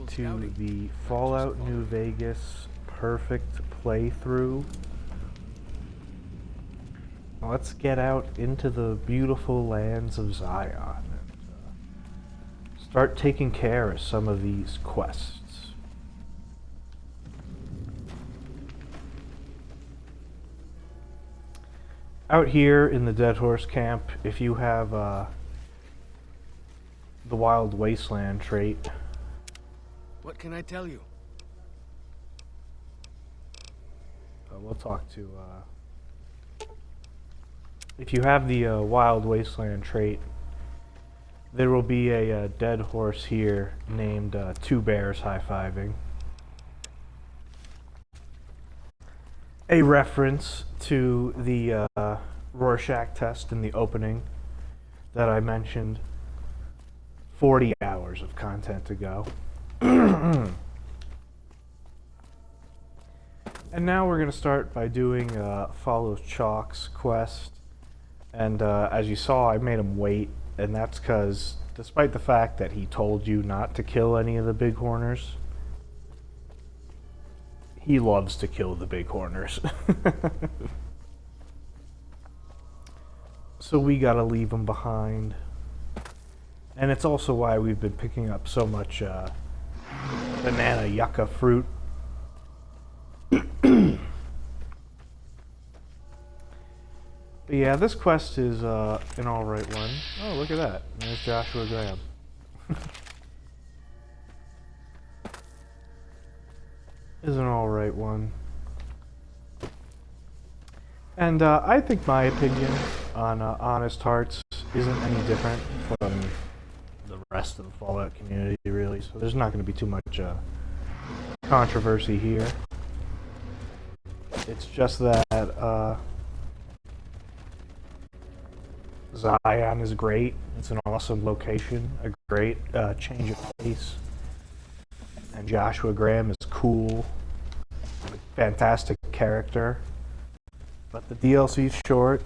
to the Fallout New Vegas perfect playthrough. Let's get out into the beautiful lands of Zion and start taking care of some of these quests. Out here in the Dead Horse Camp, if you have the Wild Wasteland trait. What can I tell you? We'll talk to... if you have the Wild Wasteland trait, there will be a dead horse here named Two Bears High-Fiving. A reference to the Rorschach test in the opening that I mentioned 40 hours of content ago. And now we're going to start by doing Follow Chalk's quest. And as you saw, I made him wait, and that's because despite the fact that he told you not to kill any of the bighorners, he loves to kill the bighorners. So we gotta leave him behind. And it's also why we've been picking up so much banana yucca fruit. But yeah, this quest is an alright one. Oh, look at that. There's Joshua Graham. Is an alright one. And I think my opinion on Honest Hearts isn't any different from the rest of the Fallout community, really. So there's not going to be too much controversy here. It's just that Zion is great. It's an awesome location, a great change of pace. And Joshua Graham is cool, fantastic character. But the DLC's short,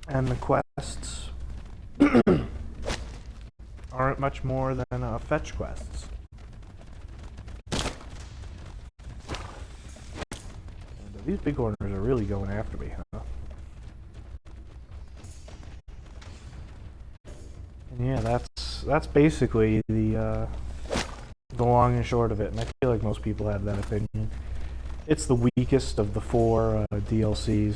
and the quests aren't much more than fetch quests. And these bighorners are really going after me, huh? And yeah, that's basically the long and short of it, and I feel like most people have that opinion. It's the weakest of the four DLCs.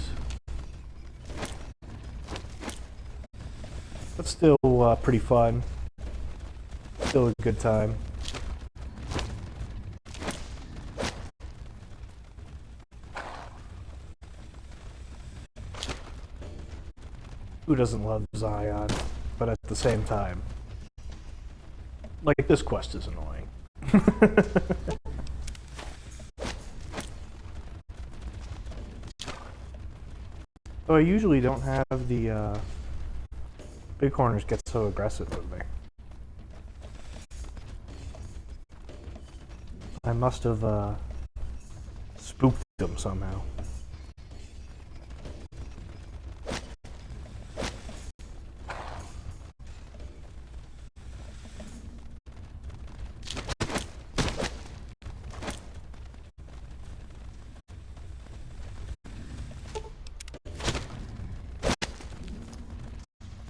But still pretty fun. Still a good time. Who doesn't love Zion? But at the same time, like, this quest is annoying. So I usually don't have the bighorners get so aggressive with me. I must have spooked them somehow.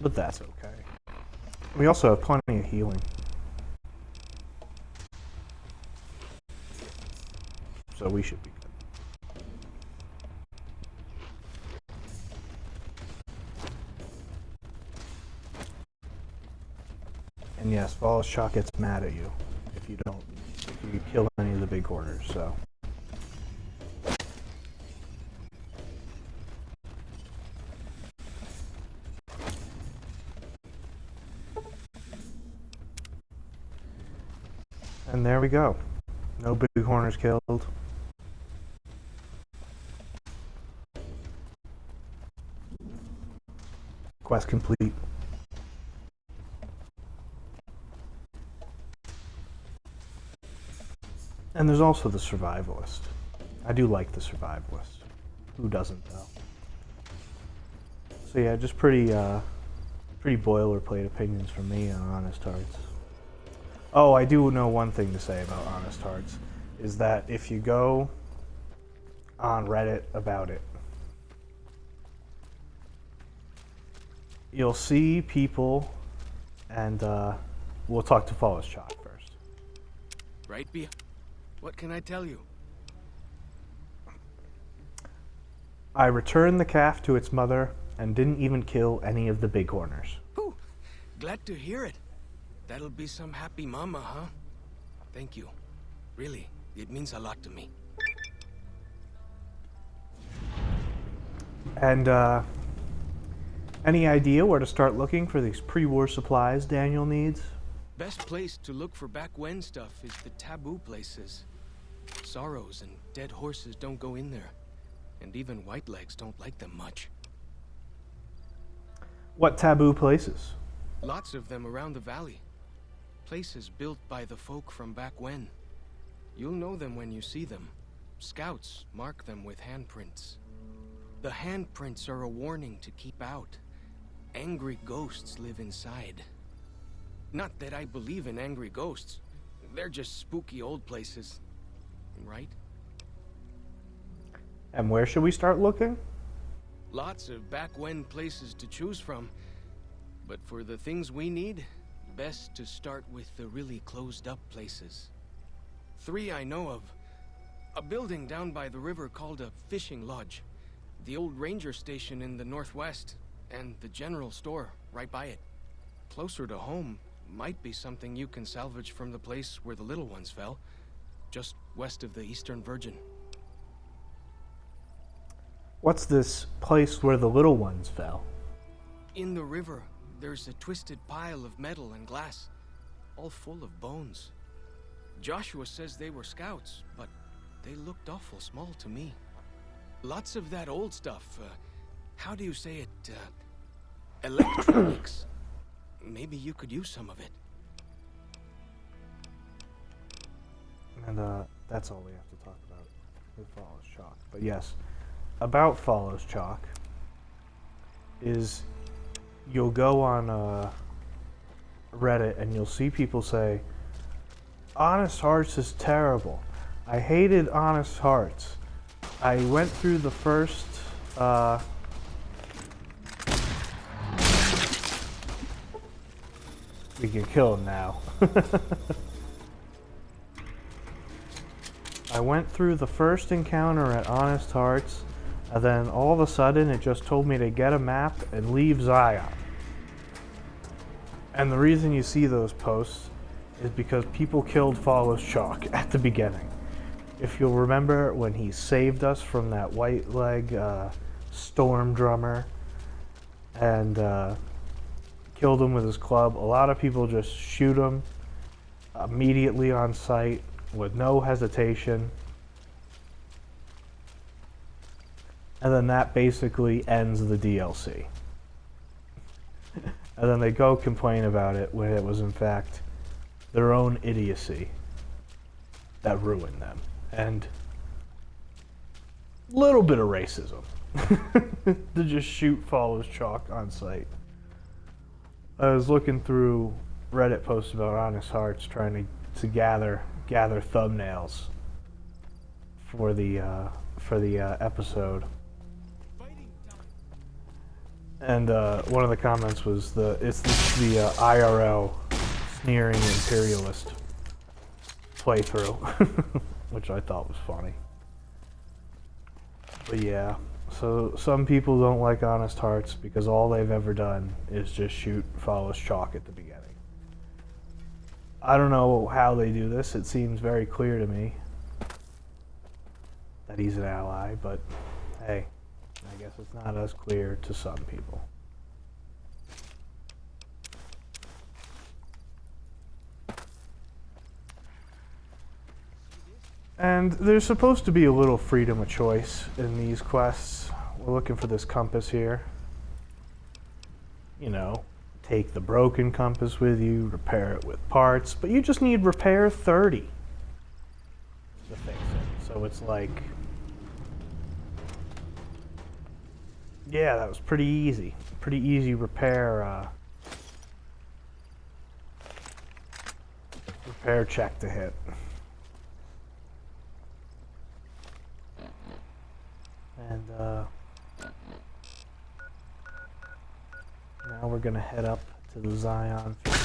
But that's okay. We also have plenty of healing. So we should be good. And yes, Fallout Shock gets mad at you if you kill any of the bighorners, so. And there we go. No bighorners killed. Quest complete. And there's also the survivalist. I do like the survivalist. Who doesn't, though? So yeah, just pretty boilerplate opinions from me on Honest Hearts. Oh, I do know one thing to say about Honest Hearts, is that if you go on Reddit about it, you'll see people, and we'll talk to Follows Chalk first. Right, Bia? What can I tell you? I returned the calf to its mother and didn't even kill any of the bighorners. Whew. Glad to hear it. That'll be some happy mama, huh? Thank you. Really, it means a lot to me. And any idea where to start looking for these pre-war supplies Daniel needs? Best place to look for back when stuff is the taboo places. Sorrows and dead horses don't go in there. And even Whitelegs don't like them much. What taboo places? Lots of them around the valley. Places built by the folk from back when. You'll know them when you see them. Scouts mark them with handprints. The handprints are a warning to keep out. Angry ghosts live inside. Not that I believe in angry ghosts. They're just spooky old places. Right? And where should we start looking? Lots of back when places to choose from. But for the things we need, best to start with the really closed up places. 3 I know of. A building down by the river called a fishing lodge. The old ranger station in the northwest. And the general store right by it. Closer to home might be something you can salvage from the place where the little ones fell. Just west of the Eastern Virgin. What's this place where the little ones fell? In the river, there's a twisted pile of metal and glass, all full of bones. Joshua says they were scouts, but they looked awful small to me. Lots of that old stuff, how do you say it, electronics. Maybe you could use some of it. And that's all we have to talk about with Follows Chalk. But yes, about Follows Chalk is you'll go on Reddit and you'll see people say, Honest Hearts is terrible. I hated Honest Hearts. I went through the first we can kill him now. I went through the first encounter at Honest Hearts, and then all of a sudden it just told me to get a map and leave Zion. And the reason you see those posts is because people killed Follows Chalk at the beginning. If you'll remember when he saved us from that white leg storm drummer and killed him with his club, a lot of people just shoot him immediately on sight with no hesitation. And then that basically ends the DLC. And then they go complain about it when it was in fact their own idiocy that ruined them. And a little bit of racism to just shoot Follows Chalk on sight. I was looking through Reddit posts about Honest Hearts trying to gather thumbnails for the episode. And one of the comments was the IRL sneering imperialist playthrough, which I thought was funny. But yeah, so some people don't like Honest Hearts because all they've ever done is just shoot Follows Chalk at the beginning. I don't know how they do this. It seems very clear to me that he's an ally, but hey, I guess it's not as clear to some people. And there's supposed to be a little freedom of choice in these quests. We're looking for this compass here. You know, take the broken compass with you, repair it with parts, but you just need repair 30 to fix it. So it's like, yeah, that was pretty easy. Pretty easy repair Repair check to hit. And now we're gonna head up to the Zion Field.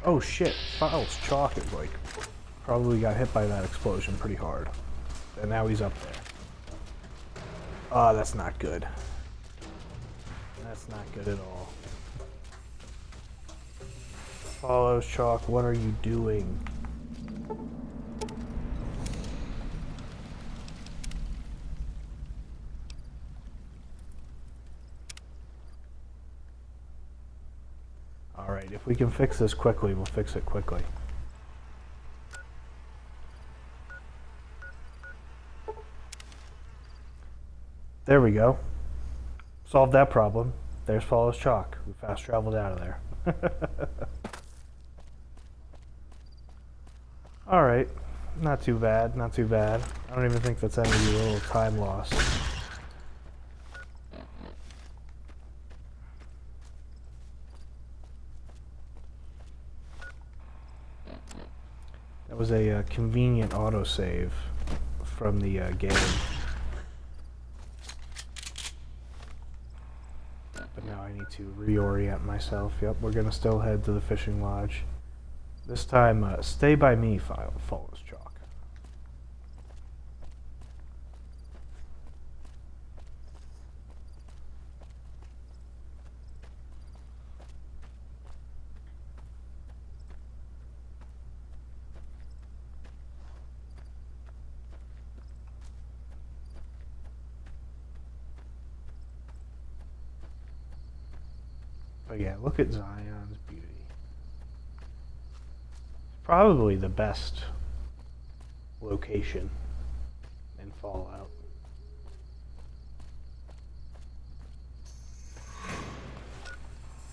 Oh shit, Files Chalk is like, probably got hit by that explosion pretty hard. And now he's up there. Oh, that's not good. That's not good at all. Follows Chalk, what are you doing? Alright, if we can fix this quickly, we'll fix it quickly. There we go. Solved that problem. There's Follows Chalk. We fast traveled out of there. Alright. Not too bad, not too bad. I don't even think that's any little time loss. That was a convenient autosave from the game. But now I need to reorient myself. Yep, we're gonna still head to the fishing lodge. This time, stay by me, Follows Chalk. But yeah, look at Zion's beauty. Probably the best location in Fallout.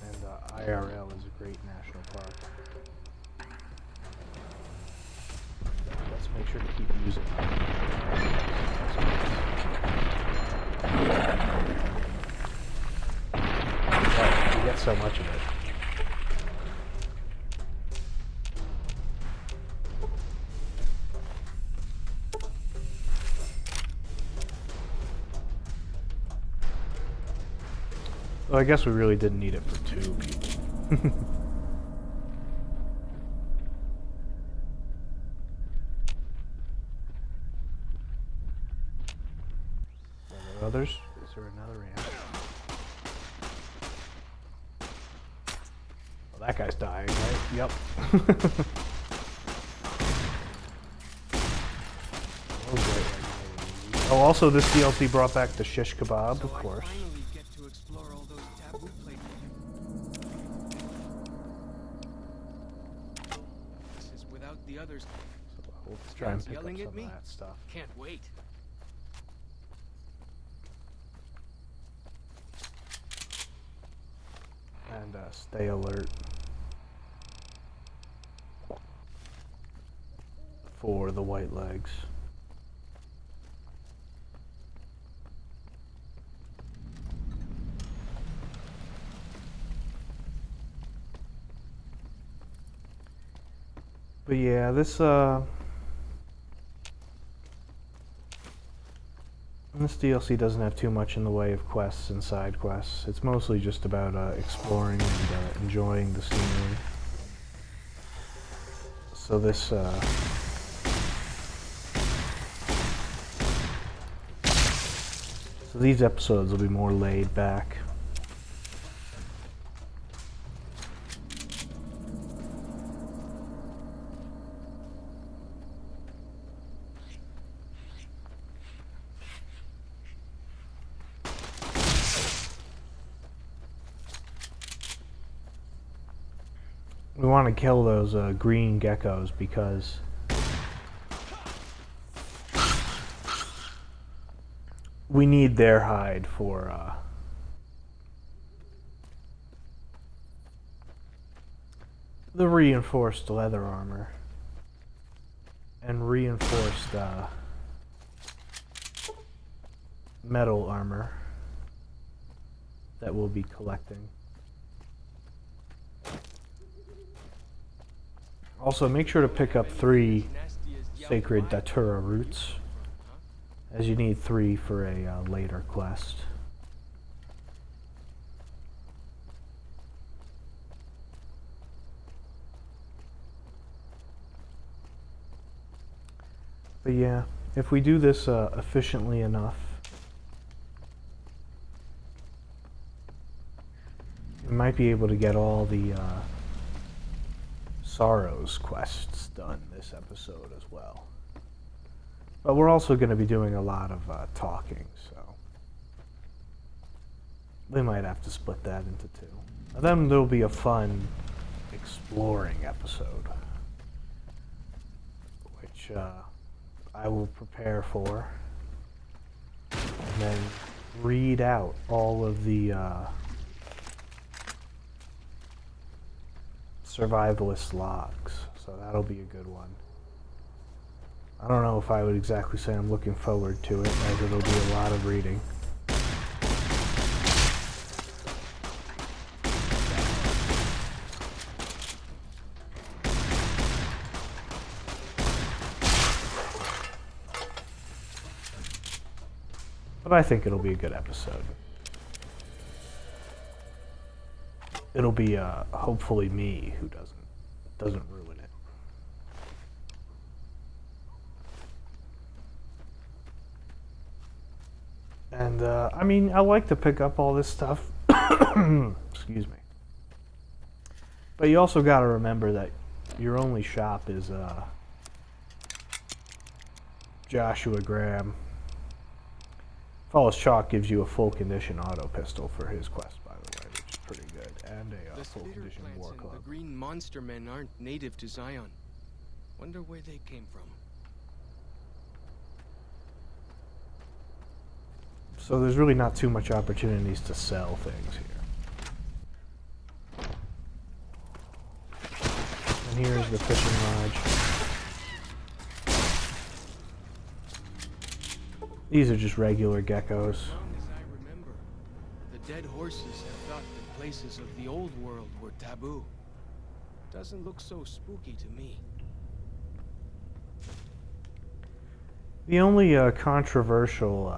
And IRL is a great national park. Let's make sure to keep using it. We get so much of it. Well, I guess we really didn't need it for 2 people. Are there others? Is there another ramp? Well, that guy's dying, right? Yep. Oh, also this DLC brought back the shish kebab, of course. The others. So let's try and pick up some of that stuff. Can't wait. And stay alert for the white legs. But yeah, this DLC doesn't have too much in the way of quests and side quests. It's mostly just about exploring and enjoying the scenery. So this so these episodes will be more laid back. We want to kill those green geckos because we need their hide for the reinforced leather armor and reinforced metal armor that we'll be collecting. Also, make sure to pick up 3 sacred Datura roots, as you need 3 for a later quest. But yeah, if we do this efficiently enough, we might be able to get all the Sorrows quests done this episode as well. But we're also going to be doing a lot of talking, so we might have to split that into 2. And then there'll be a fun exploring episode, which I will prepare for, and then read out all of the survivalist logs, so that'll be a good one. I don't know if I would exactly say I'm looking forward to it, as it'll be a lot of reading. But I think it'll be a good episode. It'll be hopefully me who doesn't ruin it. And I mean, I like to pick up all this stuff. Excuse me. But you also got to remember that your only shop is Joshua Graham. Fallis Chalk gives you a full condition auto pistol for his quest, by the way, which is pretty good, and a full condition war club. The green monster men aren't native to Zion. Wonder where they came from. So there's really not too much opportunities to sell things here. And here's the fishing lodge. These are just regular geckos. As long as I remember, the dead horses have thought that places of the old world were taboo. Doesn't look so spooky to me. The only controversial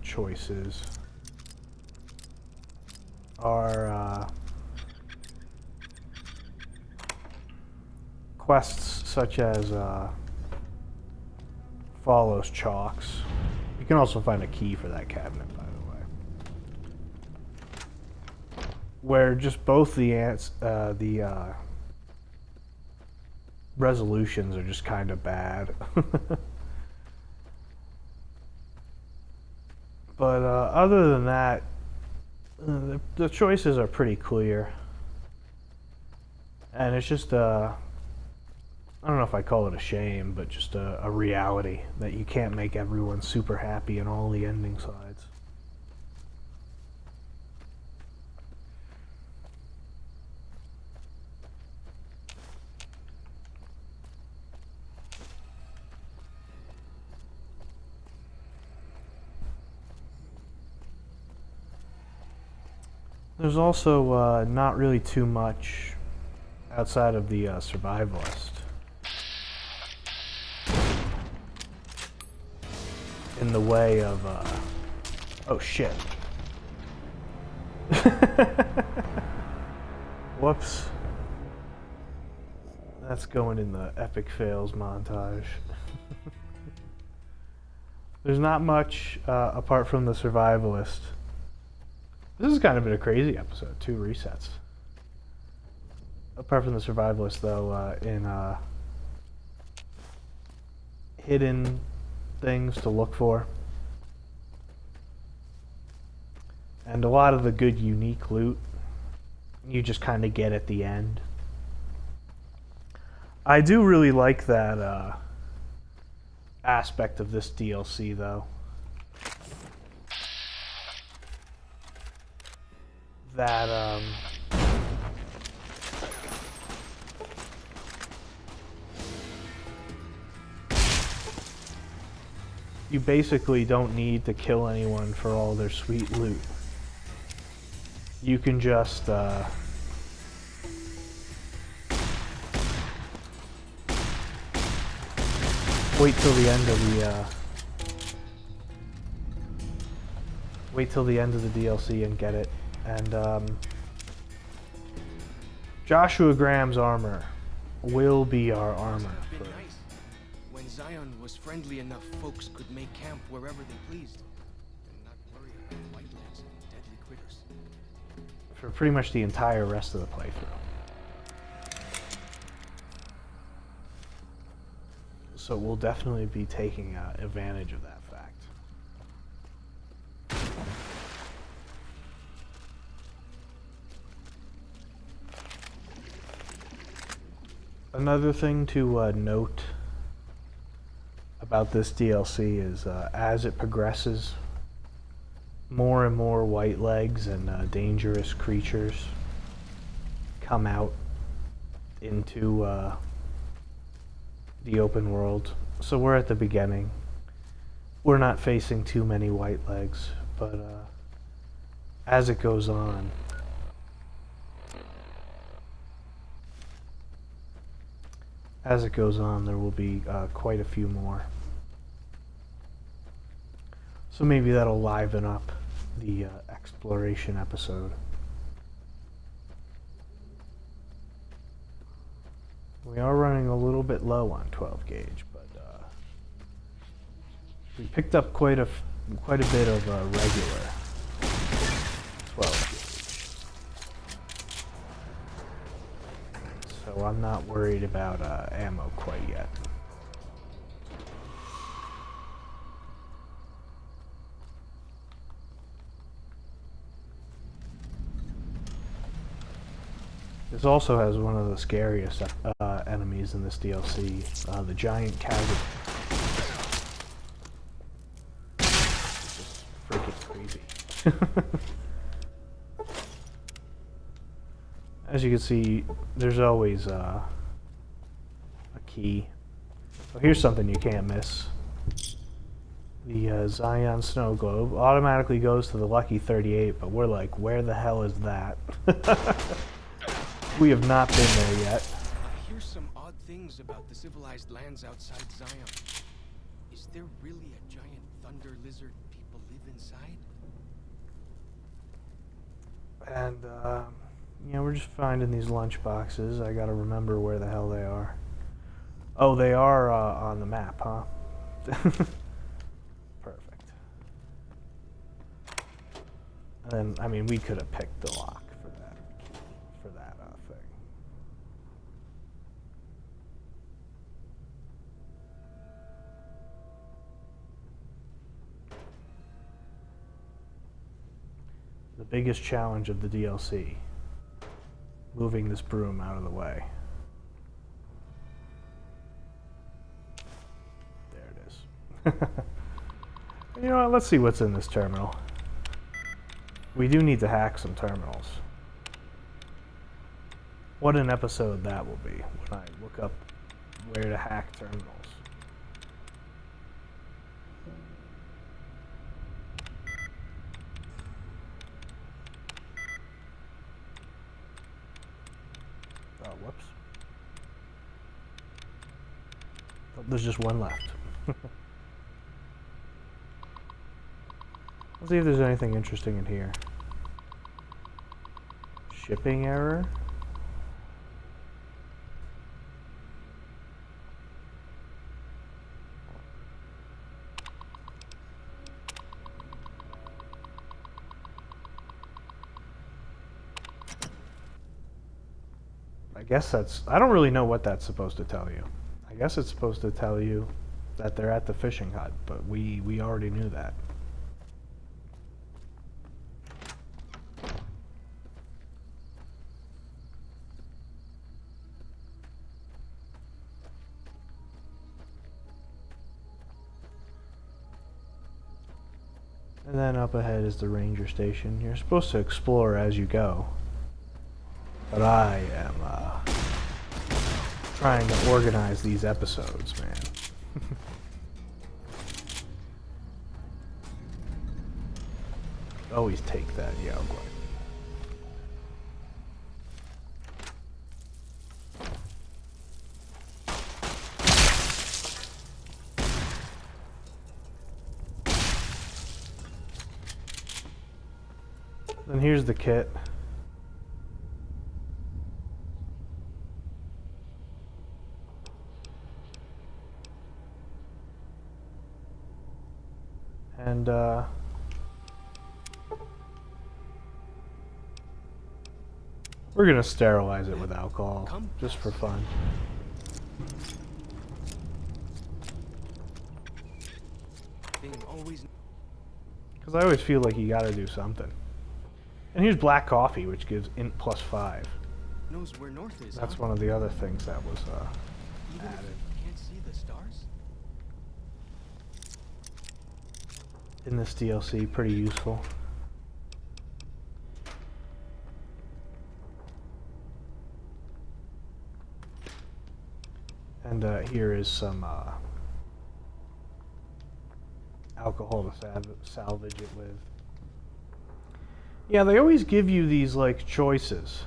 choices are quests such as Follows Chalks. You can also find a key for that cabinet, by the way. Where just both the resolutions are just kind of bad. But other than that, the choices are pretty clear. And it's just I don't know if I call it a shame, but just a reality that you can't make everyone super happy in all the ending sides. There's also not really too much outside of the survivalist in the way of oh shit. Whoops. That's going in the epic fails montage. There's not much apart from the survivalist. This has kind of been a crazy episode, 2 resets. Apart from the survivalist, though, in hidden things to look for. And a lot of the good unique loot you just kind of get at the end. I do really like that aspect of this DLC, though. that you basically don't need to kill anyone for all their sweet loot. You can just wait till the end of the DLC and get it. And Joshua Graham's armor will be our armor. Been nice. When Zion was friendly enough, folks could make camp wherever they pleased, and not worry about whitelands and deadly critters. For pretty much the entire rest of the playthrough. So we'll definitely be taking advantage of that fact. Another thing to note about this DLC is as it progresses, more and more white legs and dangerous creatures come out into the open world. So we're at the beginning. We're not facing too many white legs, but as it goes on, there will be quite a few more. So maybe that'll liven up the exploration episode. We are running a little bit low on 12 gauge, but we picked up quite a bit of regular 12 gauge. So I'm not worried about ammo quite yet. This also has one of the scariest enemies in this DLC, the giant chasm. It's just freaking crazy. As you can see, there's always a key. So here's something you can't miss. The Zion snow globe automatically goes to the lucky 38, but we're like, where the hell is that? We have not been there yet. I hear some odd things about the civilized lands outside Zion. Is there really a giant thunder lizard people live inside? And, we're just finding these lunch boxes. I gotta remember where the hell they are. Oh, they are on the map, huh? Perfect. And then, we could have picked the lock for that thing. The biggest challenge of the DLC. Moving this broom out of the way. There it is. You know what, let's see what's in this terminal. We do need to hack some terminals. What an episode that will be when I look up where to hack terminals. Oh, whoops. Oh, there's just one left. Let's see if there's anything interesting in here. Shipping error? I guess I don't really know what that's supposed to tell you. I guess it's supposed to tell you that they're at the fishing hut, but we already knew that. And then up ahead is the ranger station. You're supposed to explore as you go. But I am trying to organize these episodes, man. Always take that, Yao Guai. Then here's the kit. And we're gonna sterilize it with alcohol, just for fun. Because I always feel like you gotta do something. And here's black coffee, which gives int +5. Knows where north is. That's one of the other things that was Even added. if you can't see the stars? In this DLC, pretty useful. And here is some alcohol to salvage it with. Yeah, they always give you these like choices,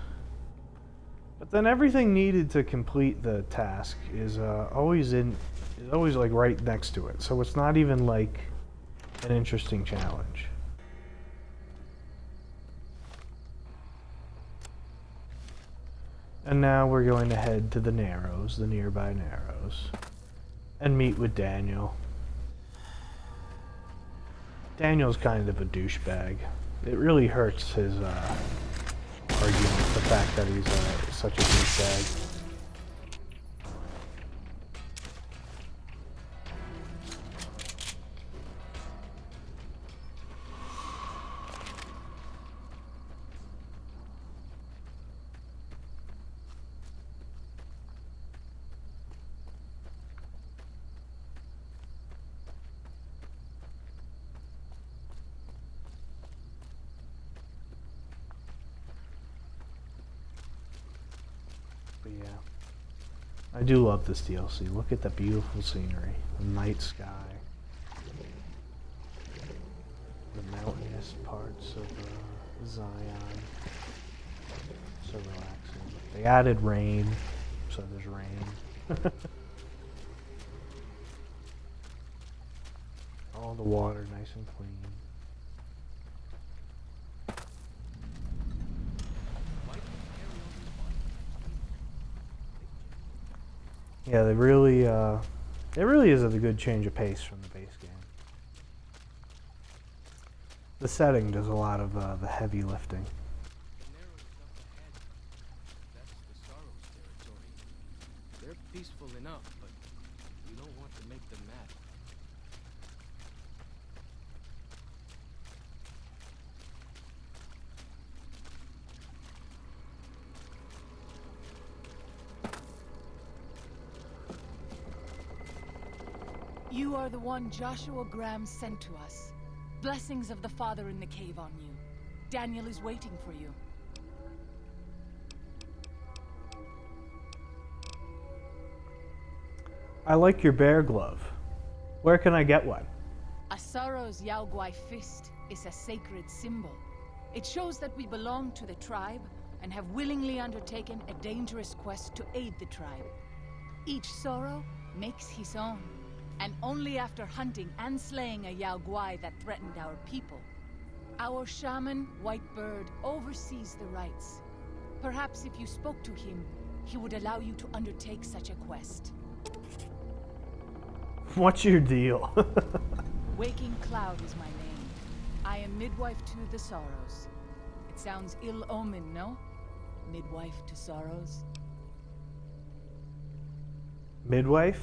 but then everything needed to complete the task is always like right next to it. So it's not even like an interesting challenge. And now we're going to head to the Narrows, the nearby Narrows, and meet with Daniel. Daniel's kind of a douchebag. It really hurts his argument, the fact that he's such a douchebag. But yeah, I do love this DLC. Look at the beautiful scenery, the night sky, the mountainous parts of Zion. So relaxing. They added rain, so there's rain. All the water nice and clean. Yeah, it really is a good change of pace from the base game. The setting does a lot of the heavy lifting. That's the Sorrows territory. They're peaceful enough, but you don't want to make them mad. You are the one Joshua Graham sent to us. Blessings of the Father in the cave on you. Daniel is waiting for you. I like your bear glove. Where can I get one? A Sorrow's Yao Guai fist is a sacred symbol. It shows that we belong to the tribe and have willingly undertaken a dangerous quest to aid the tribe. Each Sorrow makes his own. And only after hunting and slaying a Yao Guai that threatened our people. Our shaman, White Bird, oversees the rites. Perhaps if you spoke to him, he would allow you to undertake such a quest. What's your deal? Waking Cloud is my name. I am midwife to the Sorrows. It sounds ill-omened, no? Midwife to Sorrows? Midwife?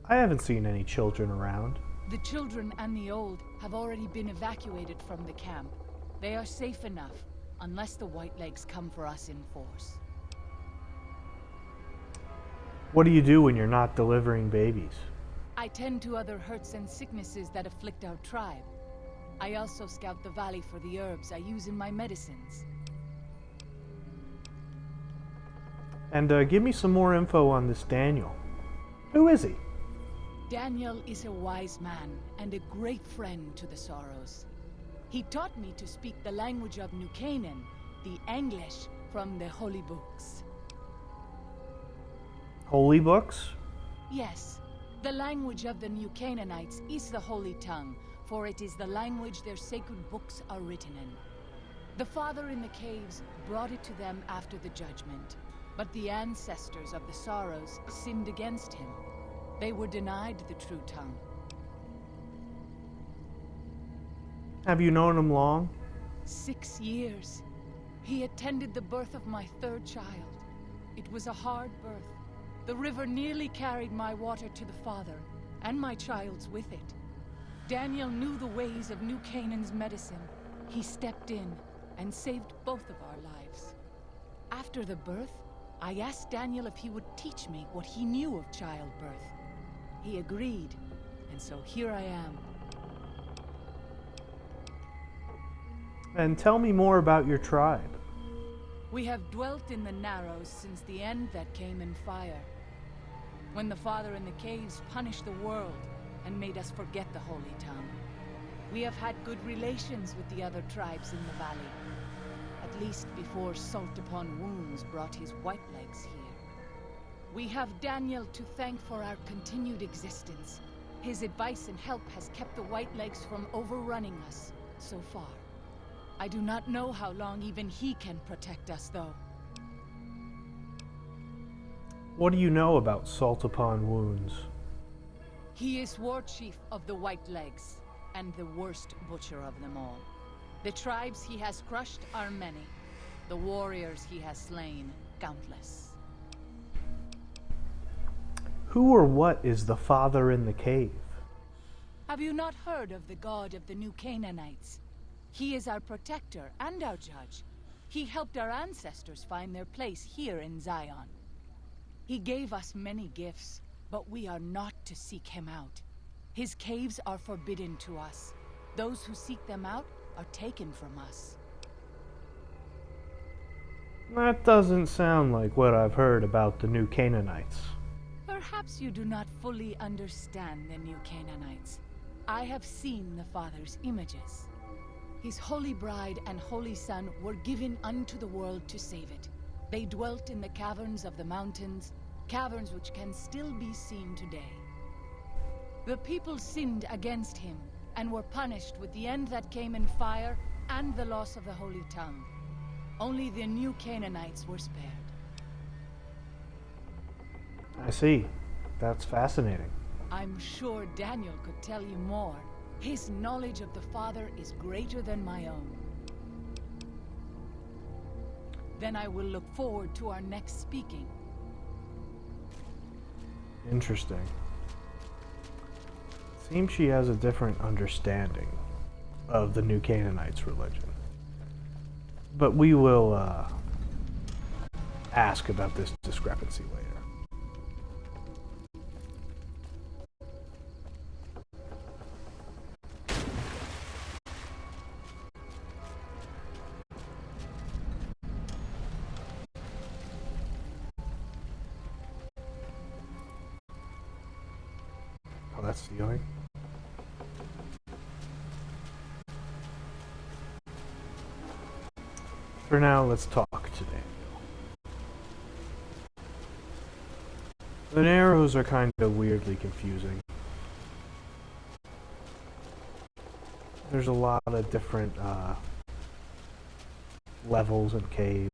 I haven't seen any children around. The children and the old have already been evacuated from the camp. They are safe enough, unless the Whitelegs come for us in force. What do you do when you're not delivering babies? I tend to other hurts and sicknesses that afflict our tribe. I also scout the valley for the herbs I use in my medicines. And give me some more info on this Daniel. Who is he? Daniel is a wise man and a great friend to the Sorrows. He taught me to speak the language of New Canaan, the English from the holy books. Holy books? Yes, the language of the New Canaanites is the holy tongue, for it is the language their sacred books are written in. The Father in the caves brought it to them after the judgment, but the ancestors of the Sorrows sinned against him. They were denied the true tongue. Have you known him long? 6 years. He attended the birth of my third child. It was a hard birth. The river nearly carried my water to the Father, and my child's with it. Daniel knew the ways of New Canaan's medicine. He stepped in and saved both of our lives. After the birth, I asked Daniel if he would teach me what he knew of childbirth. He agreed, and so here I am. And tell me more about your tribe. We have dwelt in the Narrows since the end that came in fire. When the Father in the caves punished the world and made us forget the holy tongue. We have had good relations with the other tribes in the valley. At least before Salt Upon Wounds brought his white legs here. We have Daniel to thank for our continued existence. His advice and help has kept the white legs from overrunning us so far. I do not know how long even he can protect us, though. What do you know about Salt Upon Wounds? He is war chief of the White Legs, and the worst butcher of them all. The tribes he has crushed are many. The warriors he has slain, countless. Who or what is the Father in the cave? Have you not heard of the god of the New Canaanites? He is our protector and our judge. He helped our ancestors find their place here in Zion. He gave us many gifts, but we are not to seek him out. His caves are forbidden to us. Those who seek them out are taken from us. That doesn't sound like what I've heard about the New Canaanites. Perhaps you do not fully understand the New Canaanites. I have seen the Father's images. His holy bride and holy son were given unto the world to save it. They dwelt in the caverns of the mountains, caverns which can still be seen today. The people sinned against him, and were punished with the end that came in fire and the loss of the holy tongue. Only the New Canaanites were spared. I see. That's fascinating. I'm sure Daniel could tell you more. His knowledge of the Father is greater than my own. Then I will look forward to our next speaking. Interesting. Seems she has a different understanding of the New Canaanites' religion. But we will ask about this discrepancy later. Oh, that's stealing. For now, let's talk to Daniel. The Narrows are kind of weirdly confusing. There's a lot of different levels and caves.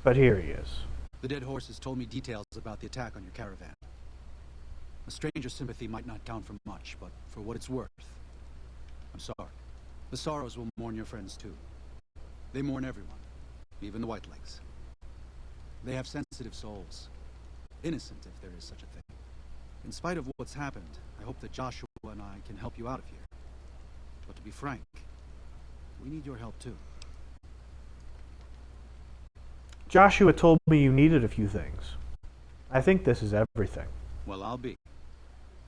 But here he is. The dead horses told me details about the attack on your caravan. A stranger's sympathy might not count for much, but for what it's worth, I'm sorry. The Sorrows will mourn your friends too. They mourn everyone, even the Whitelegs. They have sensitive souls. Innocent, if there is such a thing. In spite of what's happened, I hope that Joshua and I can help you out of here. But to be frank, we need your help too. Joshua told me you needed a few things. I think this is everything. Well, I'll be.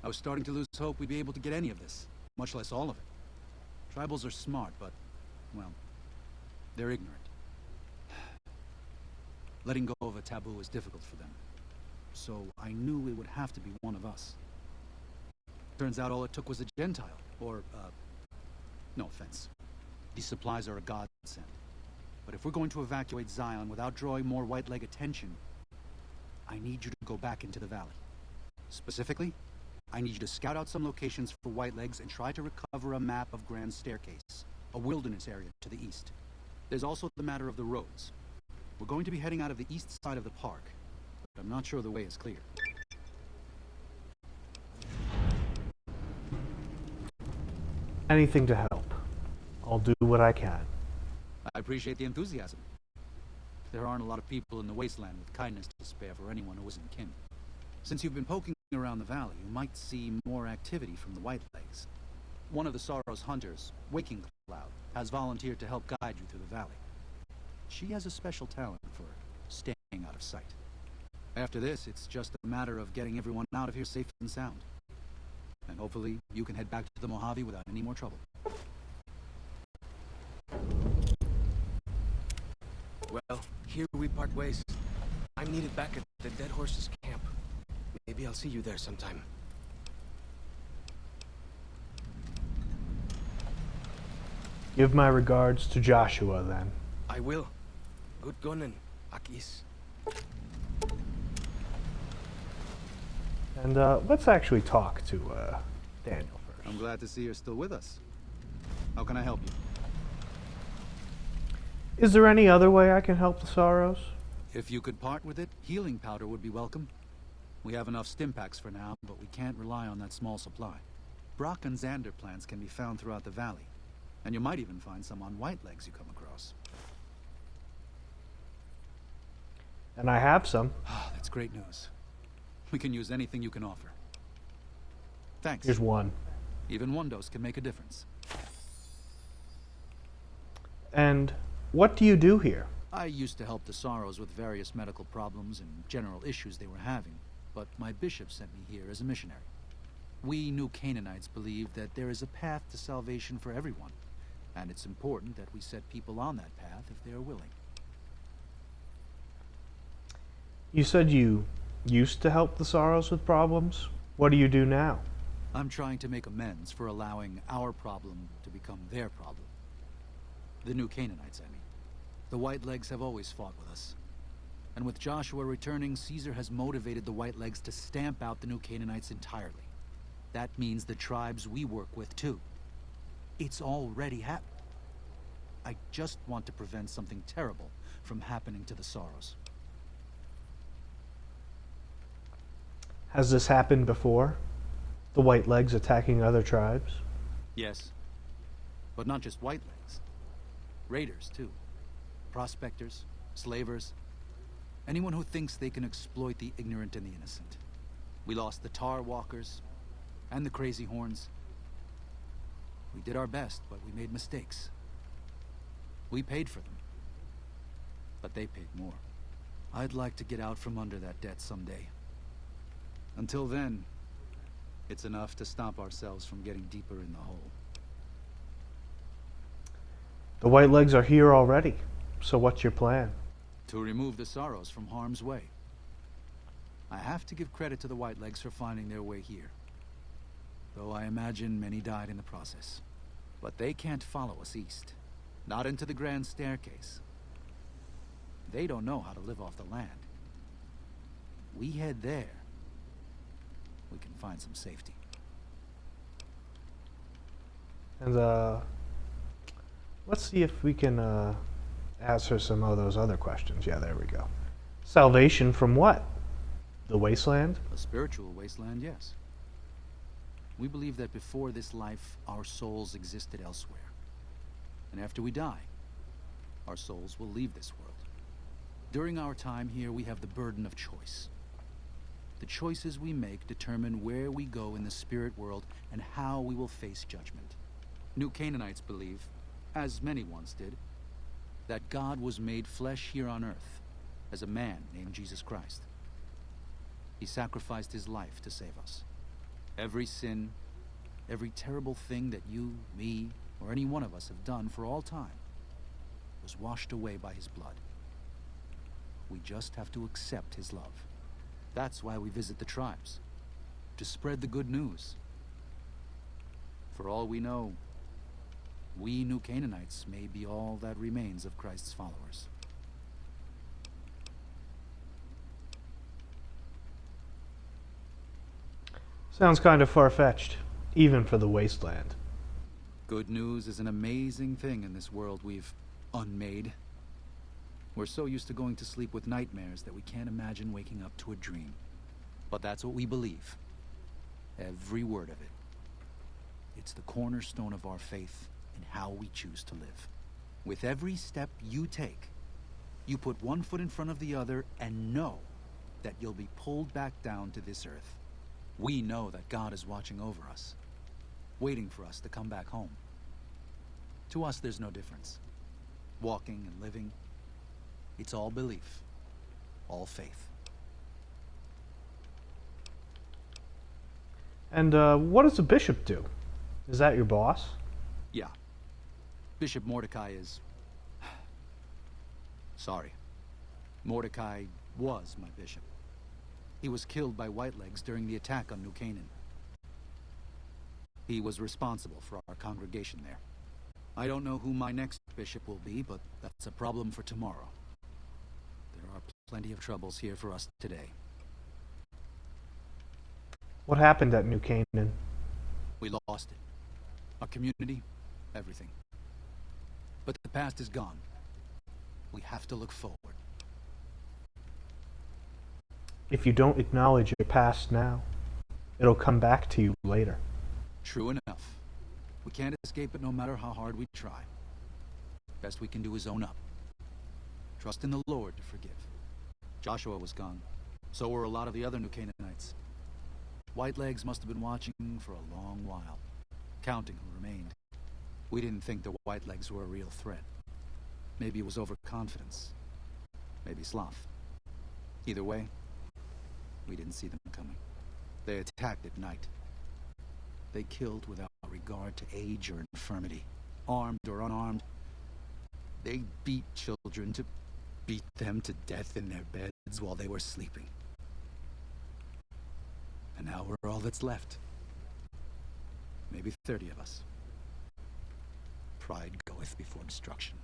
I was starting to lose hope we'd be able to get any of this, much less all of it. Tribals are smart, but, well, they're ignorant. Letting go of a taboo is difficult for them. So I knew it would have to be one of us. Turns out all it took was a Gentile, or, no offense. These supplies are a godsend. But if we're going to evacuate Zion without drawing more white leg attention, I need you to go back into the valley. Specifically, I need you to scout out some locations for white legs and try to recover a map of Grand Staircase, a wilderness area to the east. There's also the matter of the roads. We're going to be heading out of the east side of the park, but I'm not sure the way is clear. Anything to help. I'll do what I can. I appreciate the enthusiasm. There aren't a lot of people in the wasteland with kindness to spare for anyone who isn't kin. Since you've been poking around the valley, you might see more activity from the Whitelegs. One of the Sorrow's hunters, Waking Cloud, has volunteered to help guide you through the valley. She has a special talent for staying out of sight. After this, it's just a matter of getting everyone out of here safe and sound. And hopefully, you can head back to the Mojave without any more trouble. Well, here we part ways. I'm needed back at the Dead Horses camp. Maybe I'll see you there sometime. Give my regards to Joshua, then. I will. Good gunnin', Akis. And let's actually talk to Daniel first. I'm glad to see you're still with us. How can I help you? Is there any other way I can help the Sorrows? If you could part with it, healing powder would be welcome. We have enough stim packs for now, but we can't rely on that small supply. Brock and Xander plants can be found throughout the valley, and you might even find some on Whitelegs you come across. And I have some. Ah, that's great news. We can use anything you can offer. Thanks. Here's one. Even one dose can make a difference. And what do you do here? I used to help the Sorrows with various medical problems and general issues they were having, but my bishop sent me here as a missionary. We New Canaanites believe that there is a path to salvation for everyone, and it's important that we set people on that path if they are willing. You said you used to help the Sorrows with problems. What do you do now? I'm trying to make amends for allowing our problem to become their problem. The New Canaanites, I mean. The Whitelegs have always fought with us. And with Joshua returning, Caesar has motivated the Whitelegs to stamp out the New Canaanites entirely. That means the tribes we work with, too. It's already happened. I just want to prevent something terrible from happening to the Sorrows. Has this happened before? The Whitelegs attacking other tribes? Yes. But not just Whitelegs. Raiders, too. Prospectors, slavers, anyone who thinks they can exploit the ignorant and the innocent. We lost the Tar Walkers and the Crazy Horns. We did our best, but we made mistakes. We paid for them, but they paid more. I'd like to get out from under that debt someday. Until then, it's enough to stop ourselves from getting deeper in the hole. The Whitelegs are here already. So what's your plan? To remove the Sorrows from harm's way. I have to give credit to the Whitelegs for finding their way here. Though I imagine many died in the process. But they can't follow us east. Not into the Grand Staircase. They don't know how to live off the land. We head there. We can find some safety. And let's see if we can answer some of those other questions. Yeah, there we go. Salvation from what? The wasteland? A spiritual wasteland, yes. We believe that before this life, our souls existed elsewhere. And after we die, our souls will leave this world. During our time here, we have the burden of choice. The choices we make determine where we go in the spirit world and how we will face judgment. New Canaanites believe, as many once did, that God was made flesh here on earth as a man named Jesus Christ. He sacrificed his life to save us. Every sin, every terrible thing that you, me, or any one of us have done for all time was washed away by his blood. We just have to accept his love. That's why we visit the tribes, to spread the good news. For all we know, we New Canaanites may be all that remains of Christ's followers. Sounds kind of far-fetched, even for the wasteland. Good news is an amazing thing in this world we've unmade. We're so used to going to sleep with nightmares that we can't imagine waking up to a dream. But that's what we believe. Every word of it. It's the cornerstone of our faith and how we choose to live. With every step you take, you put one foot in front of the other and know that you'll be pulled back down to this earth. We know that God is watching over us, waiting for us to come back home. To us, there's no difference. Walking and living, it's all belief, all faith. And what does a bishop do? Is that your boss? Yeah. Bishop Mordecai is... Sorry. Mordecai was my bishop. He was killed by Whitelegs during the attack on New Canaan. He was responsible for our congregation there. I don't know who my next bishop will be, but that's a problem for tomorrow. There are plenty of troubles here for us today. What happened at New Canaan? We lost it. Our community, everything. But the past is gone. We have to look forward. If you don't acknowledge your past now, it'll come back to you later. True enough. We can't escape it no matter how hard we try. Best we can do is own up. Trust in the Lord to forgive. Joshua was gone. So were a lot of the other New Canaanites. Whitelegs must have been watching for a long while, counting who remained. We didn't think the Whitelegs were a real threat. Maybe it was overconfidence. Maybe sloth. Either way, we didn't see them coming. They attacked at night. They killed without regard to age or infirmity, armed or unarmed. They beat children to beat them to death in their beds while they were sleeping. And now we're all that's left. Maybe 30 of us. Pride goeth before destruction.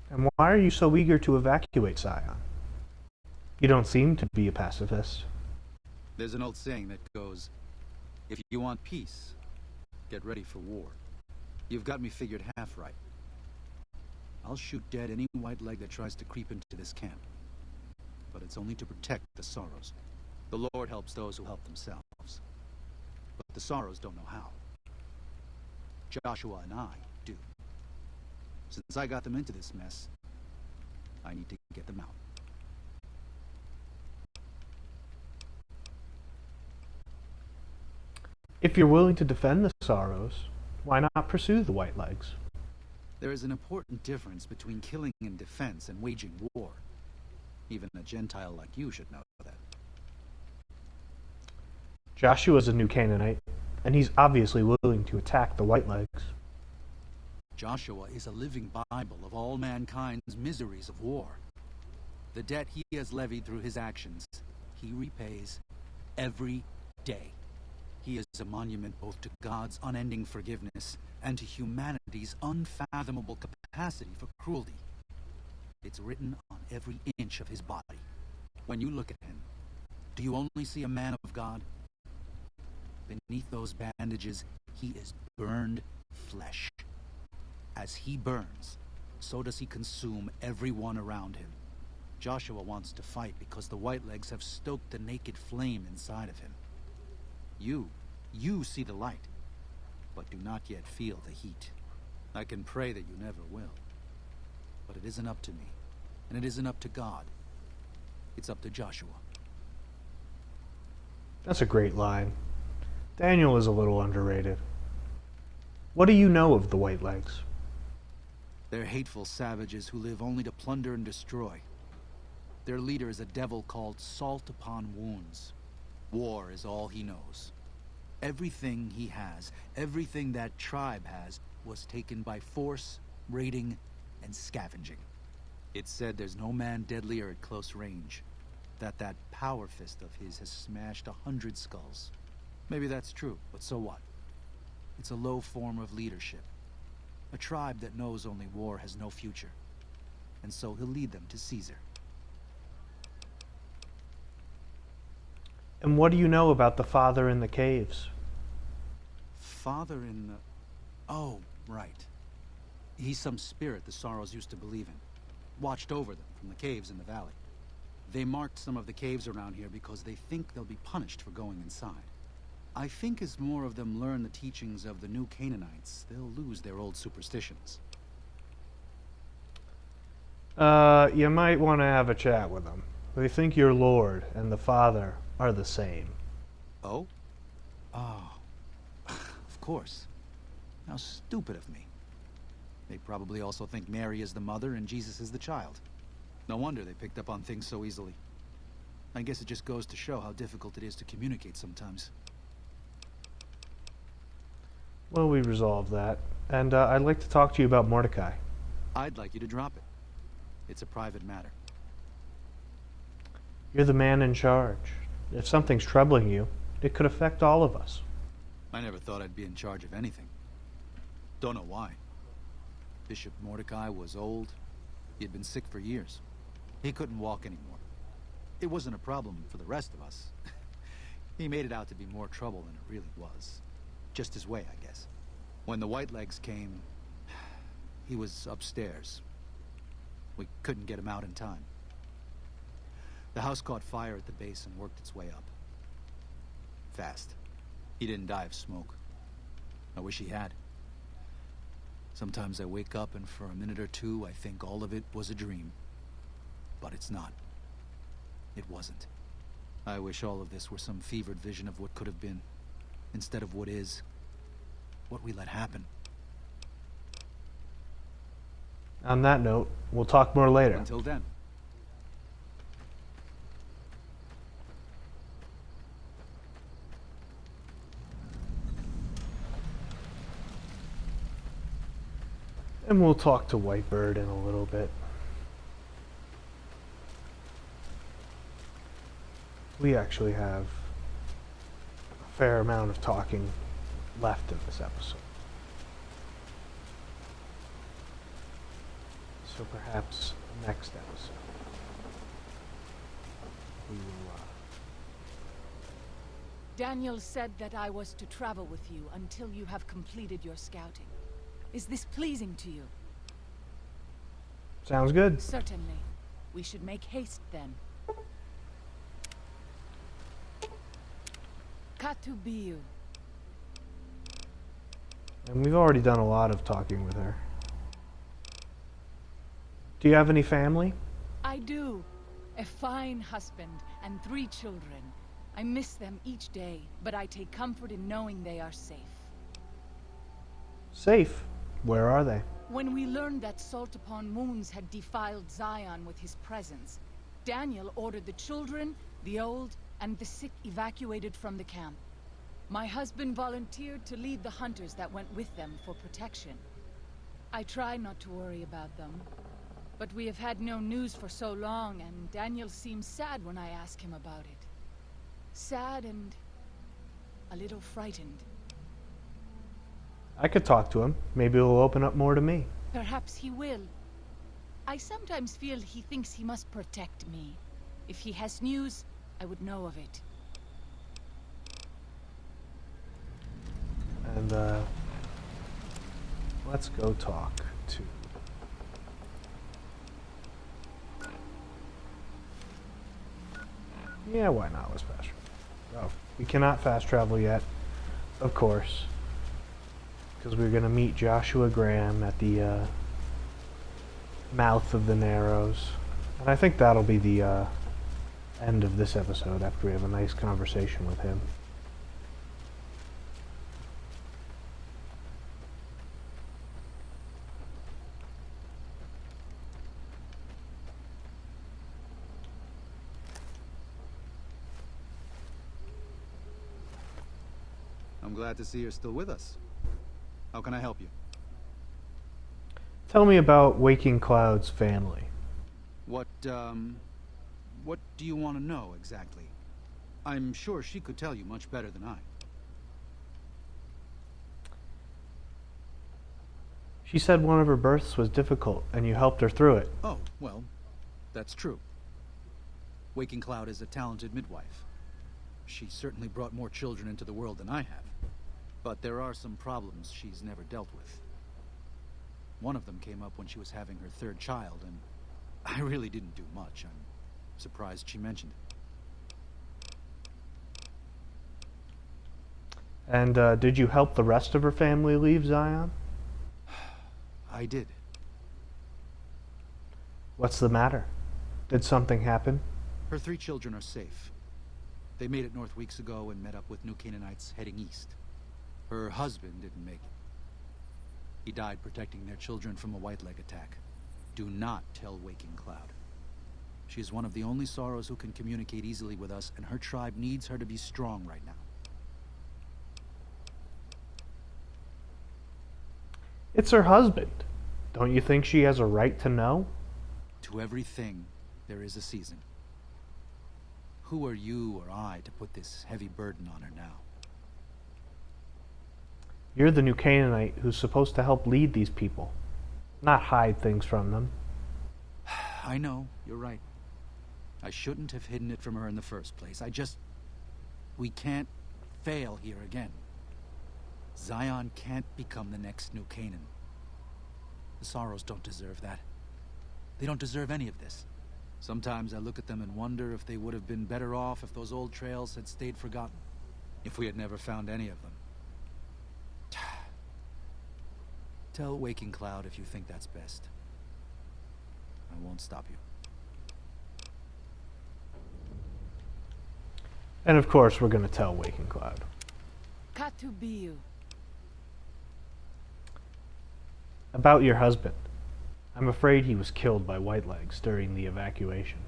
And why are you so eager to evacuate Zion? You don't seem to be a pacifist. There's an old saying that goes, if you want peace, get ready for war. You've got me figured half right. I'll shoot dead any white leg that tries to creep into this camp. But it's only to protect the Sorrows. The Lord helps those who help themselves. But the Sorrows don't know how. Joshua and I do. Since I got them into this mess, I need to get them out. If you're willing to defend the Sorrows, why not pursue the Whitelegs? There is an important difference between killing in defense and waging war. Even a Gentile like you should know that. Joshua's a New Canaanite, and he's obviously willing to attack the Whitelegs. Joshua is a living Bible of all mankind's miseries of war. The debt he has levied through his actions, he repays every day. He is a monument both to God's unending forgiveness and to humanity's unfathomable capacity for cruelty. It's written on every inch of his body. When you look at him, do you only see a man of God? Beneath those bandages, he is burned flesh. As he burns, so does he consume everyone around him. Joshua wants to fight because the Whitelegs have stoked the naked flame inside of him. You see the light, but do not yet feel the heat. I can pray that you never will. But it isn't up to me, and it isn't up to God. It's up to Joshua. That's a great line. Daniel is a little underrated. What do you know of the Whitelegs? They're hateful savages who live only to plunder and destroy. Their leader is a devil called Salt Upon Wounds. War is all he knows. Everything he has, everything that tribe has, was taken by force, raiding, and scavenging. It's said there's no man deadlier at close range. That power fist of his has smashed 100 skulls. Maybe that's true, but so what? It's a low form of leadership. A tribe that knows only war has no future. And so he'll lead them to Caesar. And what do you know about the father in the caves? Father in the... Oh, right. He's some spirit the Sorrows used to believe in. Watched over them from the caves in the valley. They marked some of the caves around here because they think they'll be punished for going inside. I think as more of them learn the teachings of the new Canaanites, they'll lose their old superstitions. You might want to have a chat with them. They think your lord and the father are the same. Oh? Oh. Of course. How stupid of me. They probably also think Mary is the mother and Jesus is the child. No wonder they picked up on things so easily. I guess it just goes to show how difficult it is to communicate sometimes. Well, we resolved that. And I'd like to talk to you about Mordecai. I'd like you to drop it. It's a private matter. You're the man in charge. If something's troubling you, it could affect all of us. I never thought I'd be in charge of anything. Don't know why. Bishop Mordecai was old. He had been sick for years. He couldn't walk anymore. It wasn't a problem for the rest of us. He made it out to be more trouble than it really was. Just his way, I guess. When the Whitelegs came, he was upstairs. We couldn't get him out in time. The house caught fire at the base and worked its way up. Fast. He didn't die of smoke. I wish he had. Sometimes I wake up and for a minute or two I think all of it was a dream. But it's not. It wasn't. I wish all of this were some fevered vision of what could have been, instead of what is, what we let happen. On that note, we'll talk more later. Until then. And we'll talk to Whitebird in a little bit. We actually have a fair amount of talking left in this episode. So perhaps next episode we will... Daniel said that I was to travel with you until you have completed your scouting. Is this pleasing to you? Sounds good. Certainly. We should make haste then. Katubiu. And we've already done a lot of talking with her. Do you have any family? I do. A fine husband and 3 children. I miss them each day, but I take comfort in knowing they are safe. Safe? Where are they? When we learned that Salt Upon Wounds had defiled Zion with his presence, Daniel ordered the children, the old, and the sick evacuated from the camp. My husband volunteered to lead the hunters that went with them for protection. I try not to worry about them, but we have had no news for so long, and Daniel seems sad when I ask him about it. Sad and a little frightened. I could talk to him. Maybe he'll open up more to me. Perhaps he will. I sometimes feel he thinks he must protect me. If he has news, I would know of it. And, let's go talk to... Yeah, why not? Let's fast travel. Oh, we cannot fast travel yet, of course. Because we're going to meet Joshua Graham at the mouth of the Narrows. And I think that'll be the end of this episode after we have a nice conversation with him. I'm glad to see you're still with us. How can I help you? Tell me about Waking Cloud's family. What do you want to know exactly? I'm sure she could tell you much better than I. She said one of her births was difficult, and you helped her through it. Oh, well, that's true. Waking Cloud is a talented midwife. She certainly brought more children into the world than I have. But there are some problems she's never dealt with. One of them came up when she was having her third child, and I really didn't do much. I'm surprised she mentioned it. And did you help the rest of her family leave Zion? I did. What's the matter? Did something happen? Her 3 children are safe. They made it north weeks ago and met up with New Canaanites heading east. Her husband didn't make it. He died protecting their children from a white leg attack. Do not tell Waking Cloud. She is one of the only Sorrows who can communicate easily with us, and her tribe needs her to be strong right now. It's her husband. Don't you think she has a right to know? To everything, there is a season. Who are you or I to put this heavy burden on her now? You're the new Canaanite who's supposed to help lead these people, not hide things from them. I know, you're right. I shouldn't have hidden it from her in the first place. We can't fail here again. Zion can't become the next New Canaan. The Sorrows don't deserve that. They don't deserve any of this. Sometimes I look at them and wonder if they would have been better off if those old trails had stayed forgotten. If we had never found any of them. Tell Waking Cloud if you think that's best. I won't stop you. And of course, we're going to tell Waking Cloud. Katubiu. About your husband. I'm afraid he was killed by Whitelegs during the evacuation.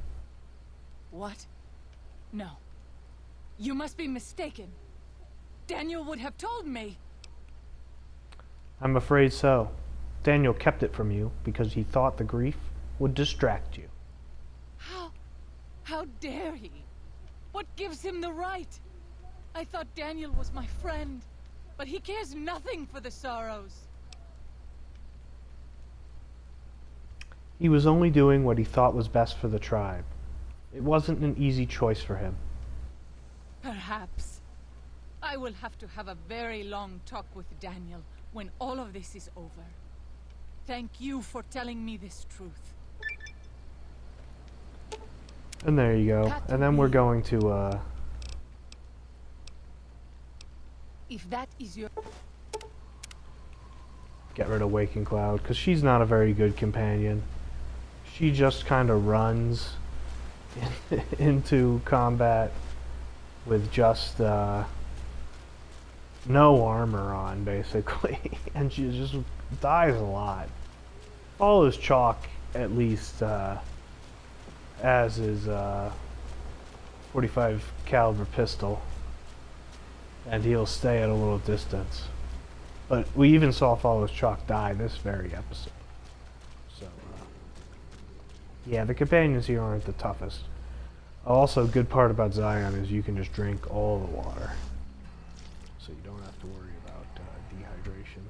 What? No. You must be mistaken. Daniel would have told me. I'm afraid so. Daniel kept it from you because he thought the grief would distract you. How dare he? What gives him the right? I thought Daniel was my friend, but he cares nothing for the Sorrows. He was only doing what he thought was best for the tribe. It wasn't an easy choice for him. Perhaps. I will have to have a very long talk with Daniel when all of this is over. Thank you for telling me this truth. And there you go. And then we're going to, If that is your... get rid of Waking Cloud, because she's not a very good companion. She just kind of runs into combat with just no armor on, basically. And she just dies a lot. Follows Chalk, at least, as his 45 caliber pistol. And he'll stay at a little distance. But we even saw Follows Chalk die this very episode. So, yeah, the companions here aren't the toughest. Also, a good part about Zion is you can just drink all the water. So you don't have to worry about dehydration.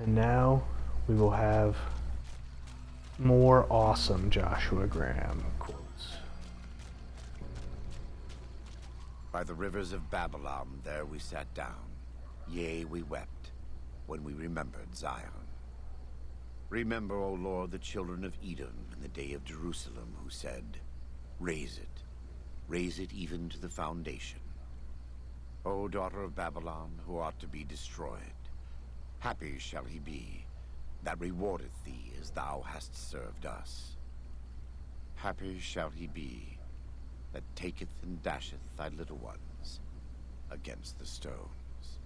And now we will have more awesome Joshua Graham quotes. By the rivers of Babylon there we sat down. Yea, we wept when we remembered Zion. Remember, O Lord, the children of Edom in the day of Jerusalem, who said, raise it even to the foundation. O daughter of Babylon, who ought to be destroyed, happy shall he be that rewardeth thee as thou hast served us. Happy shall he be that taketh and dasheth thy little ones against the stones.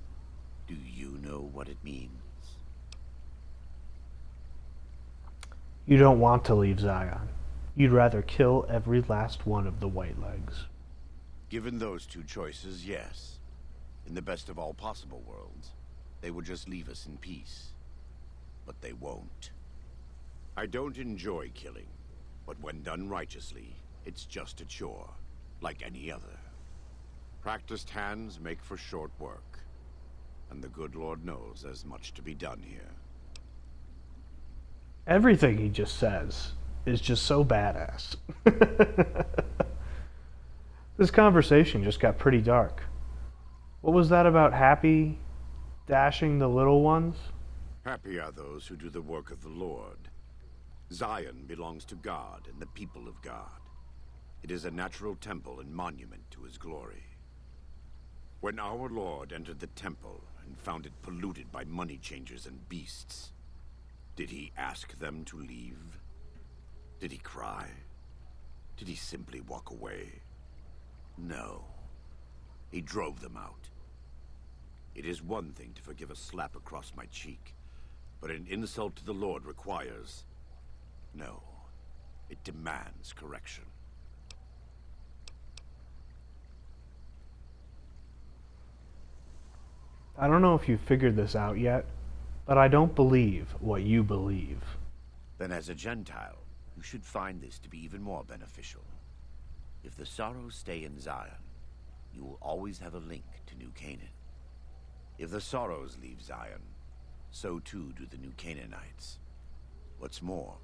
Do you know what it means? You don't want to leave Zion. You'd rather kill every last one of the Whitelegs. Given those two choices, yes. In the best of all possible worlds, they would just leave us in peace. But they won't. I don't enjoy killing, but when done righteously, it's just a chore, like any other. Practiced hands make for short work, and the good Lord knows there's much to be done here. Everything he just says is just so badass. This conversation just got pretty dark. What was that about happy dashing the little ones? Happy are those who do the work of the Lord. Zion belongs to God and the people of God. It is a natural temple and monument to his glory. When our Lord entered the temple and found it polluted by money changers and beasts, did he ask them to leave? Did he cry? Did he simply walk away? No. He drove them out. It is one thing to forgive a slap across my cheek, but an insult to the Lord requires... No. It demands correction. I don't know if you've figured this out yet, but I don't believe what you believe. Then as a Gentile, you should find this to be even more beneficial. If the Sorrows stay in Zion, you will always have a link to New Canaan. If the Sorrows leave Zion, so too do the New Canaanites. What's more,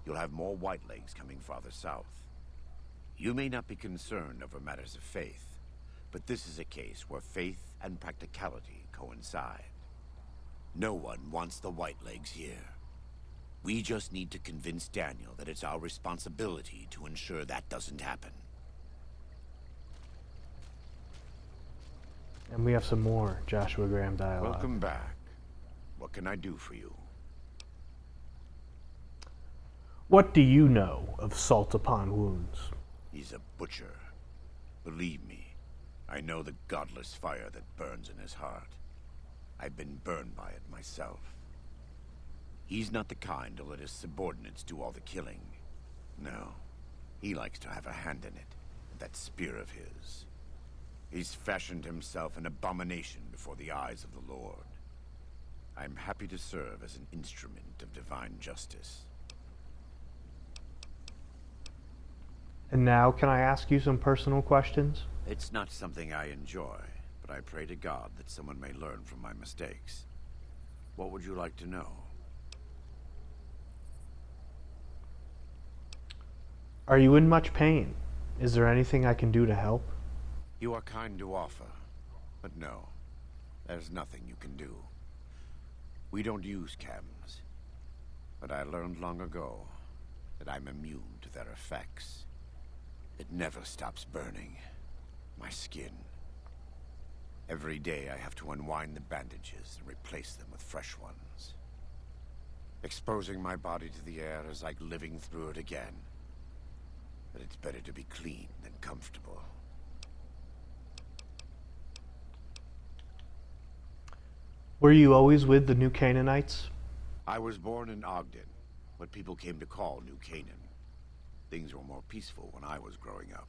you'll have more Whitelegs coming farther south. You may not be concerned over matters of faith, but this is a case where faith and practicality coincide. No one wants the Whitelegs here. We just need to convince Daniel that it's our responsibility to ensure that doesn't happen. And we have some more Joshua Graham dialogue. Welcome back. What can I do for you? What do you know of salt upon wounds? He's a butcher. Believe me, I know the godless fire that burns in his heart. I've been burned by it myself. He's not the kind to let his subordinates do all the killing. No, he likes to have a hand in it, that spear of his. He's fashioned himself an abomination before the eyes of the Lord. I'm happy to serve as an instrument of divine justice. And now, can I ask you some personal questions? It's not something I enjoy, but I pray to God that someone may learn from my mistakes. What would you like to know? Are you in much pain? Is there anything I can do to help? You are kind to offer, but no, there's nothing you can do. We don't use chems, but I learned long ago that I'm immune to their effects. It never stops burning. My skin. Every day I have to unwind the bandages and replace them with fresh ones. Exposing my body to the air is like living through it again. But it's better to be clean than comfortable. Were you always with the New Canaanites? I was born in Ogden, what people came to call New Canaan. Things were more peaceful when I was growing up.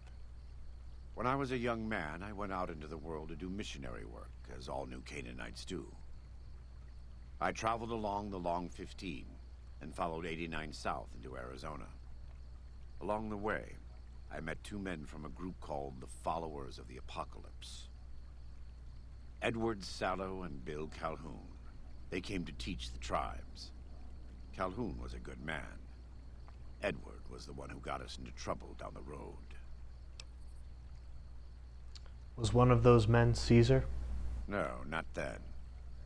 When I was a young man, I went out into the world to do missionary work, as all New Canaanites do. I traveled along the Long 15 and followed 89 south into Arizona. Along the way, I met two men from a group called the Followers of the Apocalypse. Edward Sallow and Bill Calhoun. They came to teach the tribes. Calhoun was a good man. Edward was the one who got us into trouble down the road. Was one of those men Caesar? No, not then.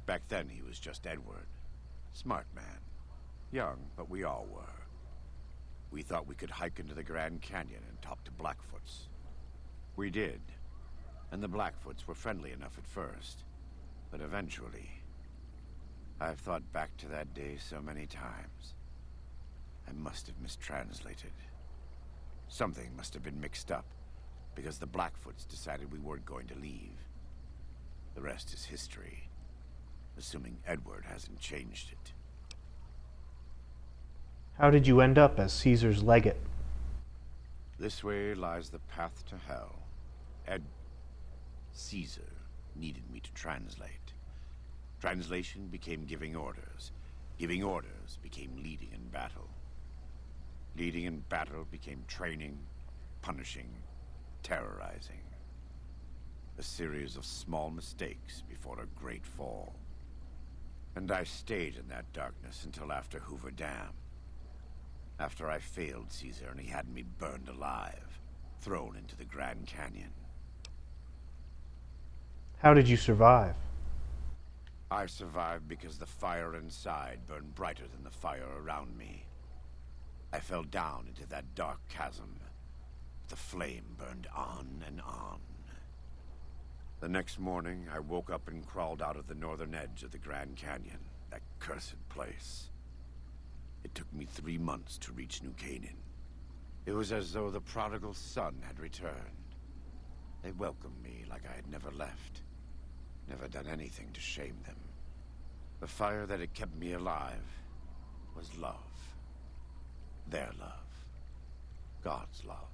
Back then he was just Edward. Smart man. Young, but we all were. We thought we could hike into the Grand Canyon and talk to Blackfoots. We did. And the Blackfoots were friendly enough at first. But eventually... I've thought back to that day so many times. I must have mistranslated. Something must have been mixed up, because the Blackfoots decided we weren't going to leave. The rest is history, assuming Edward hasn't changed it. How did you end up as Caesar's legate? This way lies the path to hell. Caesar needed me to translate. Translation became giving orders. Giving orders became leading in battle. Leading in battle became training, punishing, terrorizing. A series of small mistakes before a great fall. And I stayed in that darkness until after Hoover Dam. After I failed Caesar and he had me burned alive, thrown into the Grand Canyon. How did you survive? I survived because the fire inside burned brighter than the fire around me. I fell down into that dark chasm. The flame burned on and on. The next morning, I woke up and crawled out of the northern edge of the Grand Canyon, that cursed place. It took me 3 months to reach New Canaan. It was as though the prodigal son had returned. They welcomed me like I had never left. Never done anything to shame them. The fire that had kept me alive was love. Their love. God's love.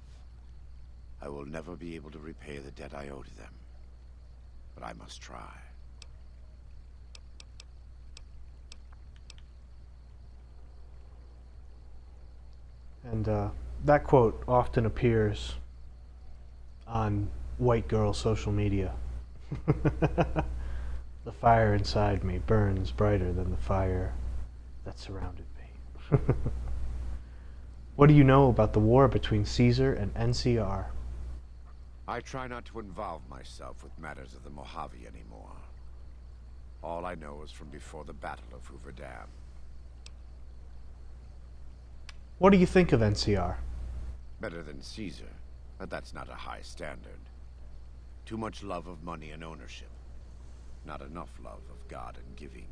I will never be able to repay the debt I owe to them. But I must try. And that quote often appears on white girl social media. The fire inside me burns brighter than the fire that surrounded me. What do you know about the war between Caesar and NCR? I try not to involve myself with matters of the Mojave anymore. All I know is from before the Battle of Hoover Dam. What do you think of NCR? Better than Caesar, but that's not a high standard. Too much love of money and ownership. Not enough love of God and giving.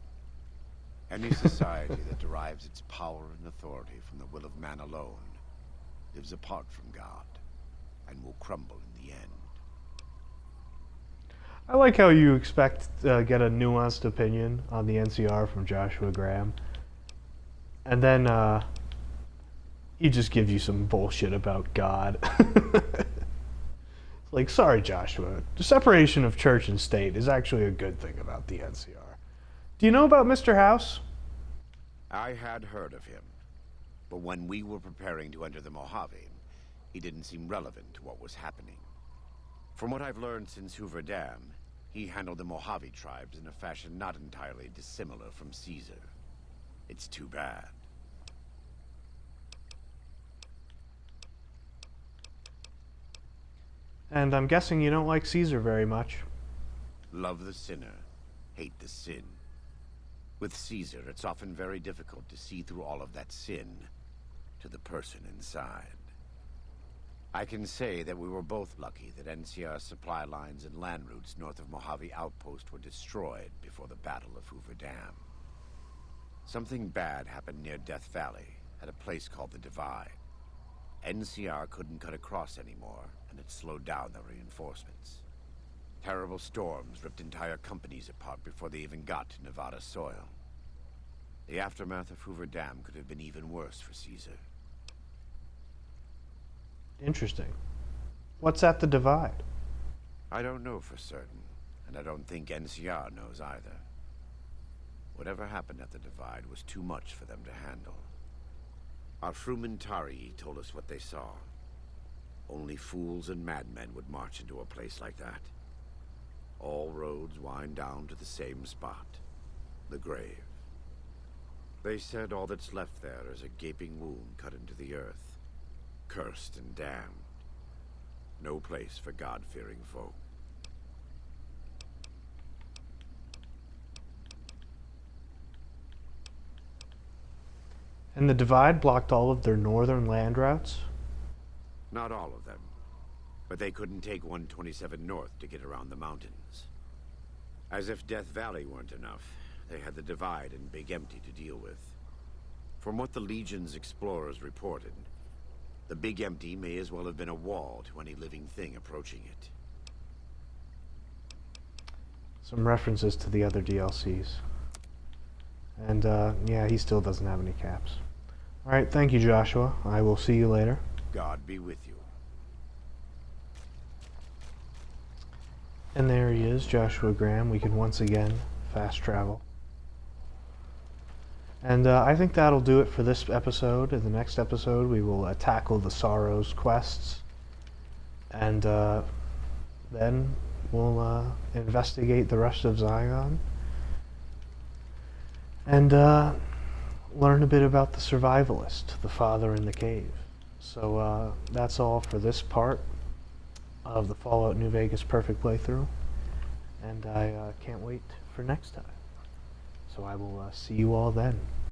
Any society that derives its power and authority from the will of man alone lives apart from God and will crumble in the end. I like how you expect to get a nuanced opinion on the NCR from Joshua Graham. And then he just gives you some bullshit about God. Like, sorry, Joshua. The separation of church and state is actually a good thing about the NCR. Do you know about Mr. House? I had heard of him, but when we were preparing to enter the Mojave, he didn't seem relevant to what was happening. From what I've learned since Hoover Dam, he handled the Mojave tribes in a fashion not entirely dissimilar from Caesar. It's too bad. And I'm guessing you don't like Caesar very much. Love the sinner, hate the sin. With Caesar, it's often very difficult to see through all of that sin to the person inside. I can say that we were both lucky that NCR supply lines and land routes north of Mojave Outpost were destroyed before the Battle of Hoover Dam. Something bad happened near Death Valley, at a place called the Divide. NCR couldn't cut across anymore, and it slowed down the reinforcements. Terrible storms ripped entire companies apart before they even got to Nevada soil. The aftermath of Hoover Dam could have been even worse for Caesar. Interesting. What's at the Divide? I don't know for certain, and I don't think NCR knows either. Whatever happened at the Divide was too much for them to handle. Our Frumentari told us what they saw. Only fools and madmen would march into a place like that. All roads wind down to the same spot, the grave. They said all that's left there is a gaping wound cut into the earth, cursed and damned. No place for God-fearing folk. And the Divide blocked all of their northern land routes? Not all of them, but they couldn't take 127 north to get around the mountains. As if Death Valley weren't enough, they had the Divide and Big Empty to deal with. From what the Legion's explorers reported, the Big Empty may as well have been a wall to any living thing approaching it. Some references to the other DLCs. And, yeah, he still doesn't have any caps. Alright, thank you, Joshua. I will see you later. God be with you. And there he is, Joshua Graham. We can once again fast travel. And I think that'll do it for this episode. In the next episode, we will tackle the Sorrows quests. And then we'll investigate the rest of Zion. And learn a bit about the survivalist, the father in the cave. So that's all for this part of the Fallout New Vegas Perfect Playthrough. And I can't wait for next time. So I will see you all then.